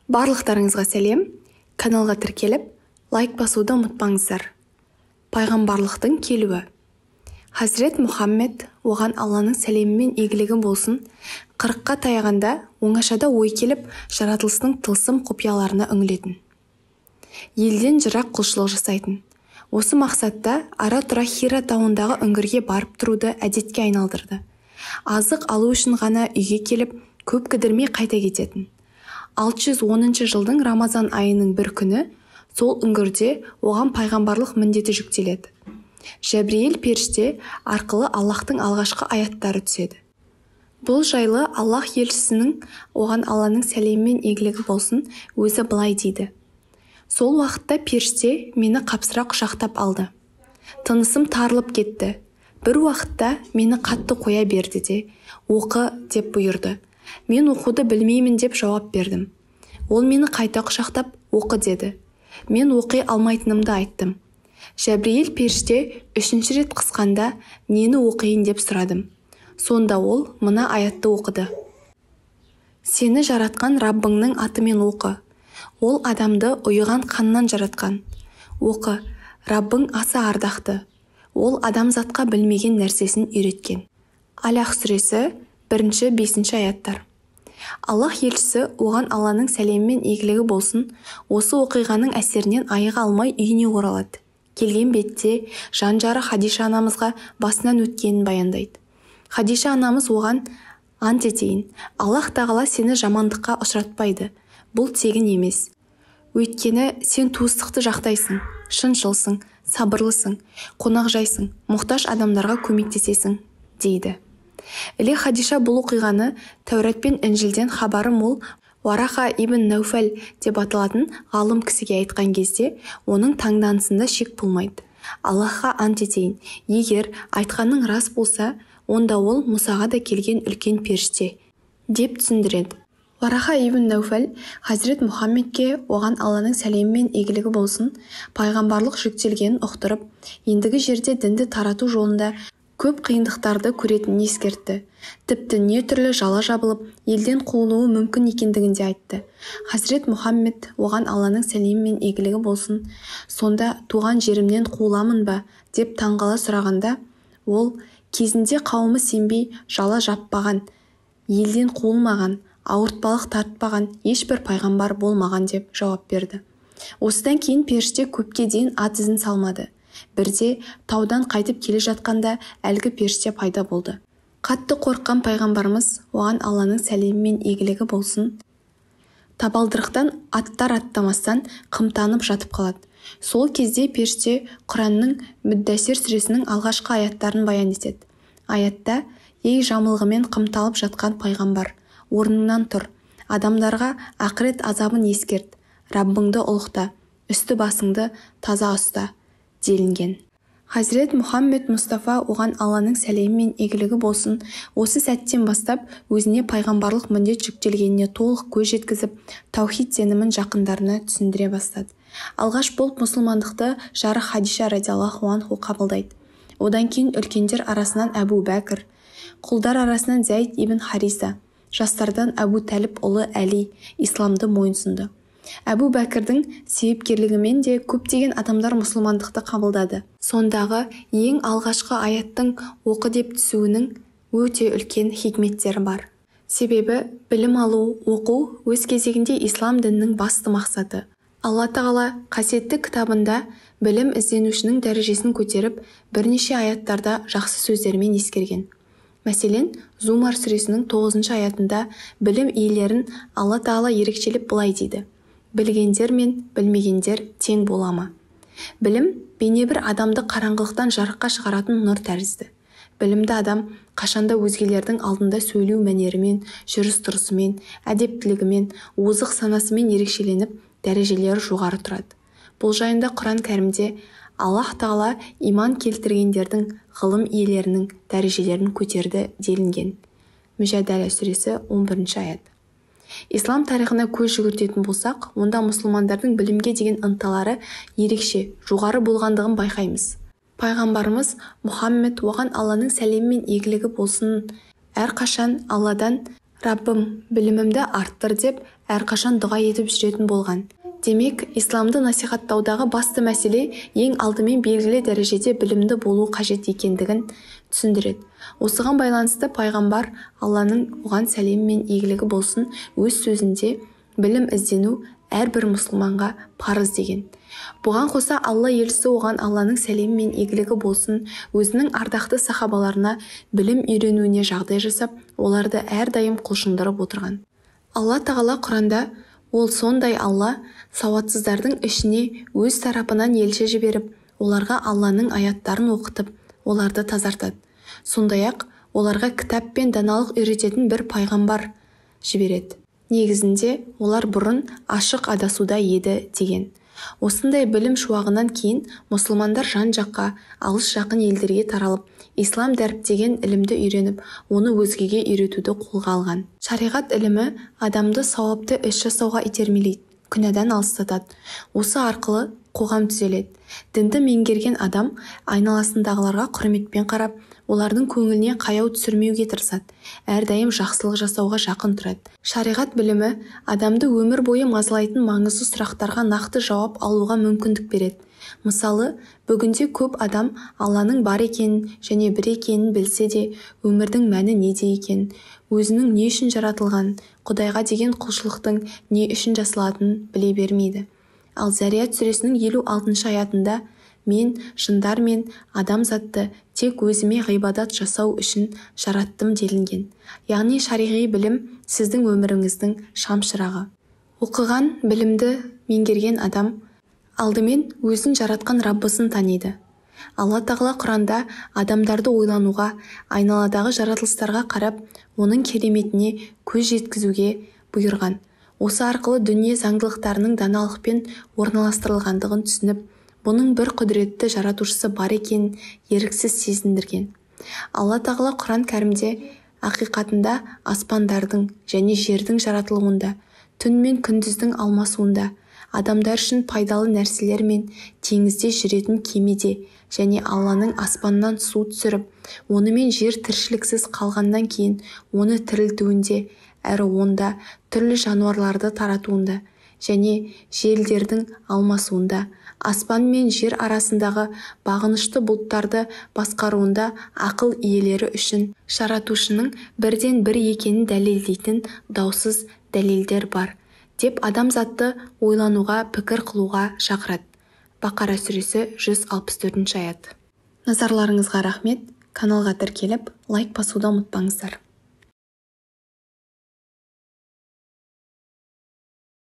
Барлықтарыңызға сәлем, каналға тіркеліп, лайк басуды ұмытпаңыздар. Пайғамбарлықтың келуі. Хазірет Мұхаммед, оған Алланың сәлемі мен игілігі болсын, 40-қа таяғанда оңашада ой келіп, жаратылыстың тылсым құпияларына үңілетін. Елден жырақ құлшылық жасайтын. Осы мақсатта ара-тұра Хира тауындағы үңгірге барып тұруды әдетке айналдырды. Азық алу үшін ғана үйге келіп, көп кідірмей қайта кететін. 610 жылдың Рамазан айының бір күні сол үңгірде оған пайғамбарлық міндеті жүктеледі. Жәбірейіл періште арқылы Аллахтың алғашқы аяттары түседі. Бұл жайлы Аллах елшісінің оған Алланың сәлемі мен игілігі болсын өзі былай дейді. Сол уақытта періште мені қапсыра құшақтап алды. Тынысым тарылып кетті. Бір уақытта мені қатты қоя берді де, оқы деп бұйырды. Мен оқуды білмеймін деп жауап бердім. Ол мені қайта құшақтап оқы деді. Мен оқи алмайтынымды айттым. Жәбірейіл періште 3-ші рет қысқанда нені оқиын деп сұрадым. Сонда ол мына аятты оқыды. Сені жаратқан Раббыңның атымен оқы. Ол адамды ұйыған қаннан жаратқан. Оқы, Раббың аса ардақты. Ол адамзатқа білмеген нәрсесін үйреткен. Алях сүресі 1-5 аяттар. Аллах елшісі оған Алланың сәлемі мен игілігі болсын, осы оқиғаның әсерінен айыға алмай үйіне оралады. Келген бетте жан-жары Хадиша анамызға басынан өткенін баяндайды. Хадиша анамыз оған ант етейін, Аллах тағала сені жамандыққа ұшыратпайды. Бұл тегін емес. Өйткені сен туыстықты жақтайсың, шыншылсың, сабырлысың, қонақжайсың, мұқтаж адамдарға көмектесесің, дейді. Іле Хадиша бұл оқиғаны Тәурат пен Інжілден хабары мол Уараха ибн Науфал деп аталатын ғалым кісіге айтқан кезде оның таңданысында шек болмайды. Аллахқа ант етейін, егер айтқаның рас болса, онда ол Мұсаға да келген үлкен періште деп түсіндіреді. Уараха ибн Науфал Хазірет Мұхаммедке оған Алланың сәлемі мен игілігі болсын, пайғамбарлық жүктелгенін ұқтырып, ендігі жерде дінді тарату жолында көп қиындықтарды көретінін ескертті. Тіпті не түрлі жала жабылып, елден қуылуы мүмкін екендігін де айтты. Хазірет Мұхаммед оған Алланың сәлемі мен игілігі болсын, сонда туған жерімнен қуыламын ба деп таңғала сұрағанда, ол кезінде қауымы сенбей жала жаппаған, елден қуылмаған, ауыртпалық тартпаған ешбір пайғамбар болмаған деп жауап берді. Осыдан кейін періште көпке дейін ат ізін салмады. Бірде таудан қайтып келе жатқанда әлгі періште пайда болды. Қатты қорыққан пайғамбарымыз оған Алланың сәлемі мен игілігі болсын, табалдырықтан аттар аттамастан қымтанып жатып қалады. Сол кезде періште Құранның Мүддәсир сүресінің алғашқы аяттарын баян етеді. Аятта: ей жамылғымен қымталып жатқан пайғамбар, орныңнан тұр, адамдарға ақырет азабын ескерт, Раббыңды ұлықта, үсті басыңды таза ұста делінген. Хазірет Мұхаммед Мұстафа оған Алланың сәлемі мен игілігі болсын, осы сәттен бастап өзіне пайғамбарлық міндет жүктелгеніне толық көз жеткізіп, таухид сенімін жақындарына түсіндіре бастады. Алғаш болып мұсылмандықты жары Хадиша радиаллаху анху қабылдайды. Одан кейін үлкендер арасынан Әбу Бәкір, құлдар арасынан Зәйд ибн Хариса, жастардан Әбу Тәліп ұлы Әли исламды мойынсұнды. Әбу Бәкірдің себепкерлігімен де көптеген адамдар мұсылмандықты қабылдады. Сондағы ең алғашқы аяттың оқы деп түсуінің өте үлкен хикметтері бар. Себебі білім алу, оқу өз кезегінде ислам дінінің басты мақсаты. Алла тағала қасиетті кітабында білім ізденушінің дәрежесін көтеріп, бірнеше аяттарда жақсы сөздермен ескерген. Мәселен, Зумар сүресінің 9 аятында білім иелерін Алла тағала ерекшелеп былай дейді: білгендер мен білмегендер тең бола ма? Білім бейнебір адамды қараңғылықтан жарыққа шығаратын нұр тәрізді. Білімді адам қашанда өзгелердің алдында сөйлеу мәнерімен, жүріс-тұрысымен, әдептілігімен, озық санасымен ерекшеленіп, дәрежелері жоғары тұрады. Бұл жайында Құран кәрімде Аллах тағала иман келтіргендердің ғылым иелерінің дәрежелерін көтерді делінген. Мүжәдәлә сүресі 11 аят. Ислам тарихына көз жүгіртетін болсақ, онда мұсылмандардың білімге деген ынталары ерекше, жоғары болғандығын байқаймыз. Пайғамбарымыз Мұхаммед оған Алланың сәлемі мен игілігі болсын, әрқашан Алладан Раббым білімімді арттыр деп әрқашан дұға етіп жүретін болған. Демек, исламды насихаттаудағы басты мәселе ең алдымен белгілі дәрежеде білімді болу қажет екендігін түсіндіреді. Осыған байланысты пайғамбар, Алланың оған сәлемі мен игілігі болсын, өз сөзінде білім іздену әрбір мұсылманға парыз деген. Бұған қоса Алла елшісі оған Алланың сәлемі мен игілігі болсын, өзінің ардақты сахабаларына білім үйренуіне жағдай жасап, оларды әрдайым құлшындырып отырған. Алла тағала Құранда, ол сондай Алла сауатсыздардың ішіне өз тарапынан елші жіберіп, оларға Алланың аяттарын оқытып, оларды тазартады. Сондай-ақ оларға кітап пен даналық үйрететін бір пайғамбар жібереді. Негізінде олар бұрын ашық адасуда еді деген. Осындай білім шуағынан кейін мұсылмандар жан-жаққа, алыс-жақын елдерге таралып, ислам дәріптеген ілімді үйреніп, оны өзгеге үйретуді қолға алған. Шариғат ілімі адамды сауапты іс жасауға итермелейді, күнәдан алыстатады. Осы арқылы қоғам түзеледі. Дінді меңгерген адам айналасындағыларға құрметпен қарап, олардың көңіліне қаяу түсірмеуге тырысады, әрдайым жақсылық жасауға жақын тұрады. Шариғат білімі адамды өмір бойы мазалайтын маңызды сұрақтарға нақты жауап алуға мүмкіндік береді. Мысалы, бүгінде көп адам Алланың бар екенін және бір екенін білсе де, өмірдің мәні неде екенін, өзінің не үшін жаратылғанын, Құдайға деген құлшылықтың не үшін жасалатынын біле бермейді. Ал Зарият сүресінің 56 аятында мен жындар мен адамзатты тек өзіме ғибадат жасау үшін жараттым делінген. Яғни шариғи білім сіздің өміріңіздің шамшырағы. Оқыған, білімді меңгерген адам алдымен өзін жаратқан Раббысын таниды. Алла тағала Құранда адамдарды ойлануға, айналадағы жаратылыстарға қарап, оның кереметіне көз жеткізуге бұйырған. Осы арқылы дүние заңдылықтарының даналықпен орналастырылғандығын түсініп, бұның бір құдіретті жаратушысы бар екенін еріксіз сезіндірген. Алла тағала Құран кәрімде ақиқатында аспандардың және жердің жаратылуында, түн мен күндіздің алмасуында, адамдар үшін пайдалы нәрселер мен теңізде жүретін кемеде және Алланың аспаннан су түсіріп, онымен жер тіршіліксіз қалғаннан кейін оны тірілтуінде, әрі онда түрлі жануарларды таратуында және желдердің алмасуында, аспан мен жер арасындағы бағынышты бұлттарды басқаруында ақыл иелері үшін жаратушының бірден бір екенін дәлелдейтін даусыз дәлелдер бар, деп адамзатты ойлануға, пікір қылуға шақырады. Бақара сүресі 164 аят. Назарларыңызға рахмет. Каналға тіркеліп, лайк басуды ұмытпаңыздар.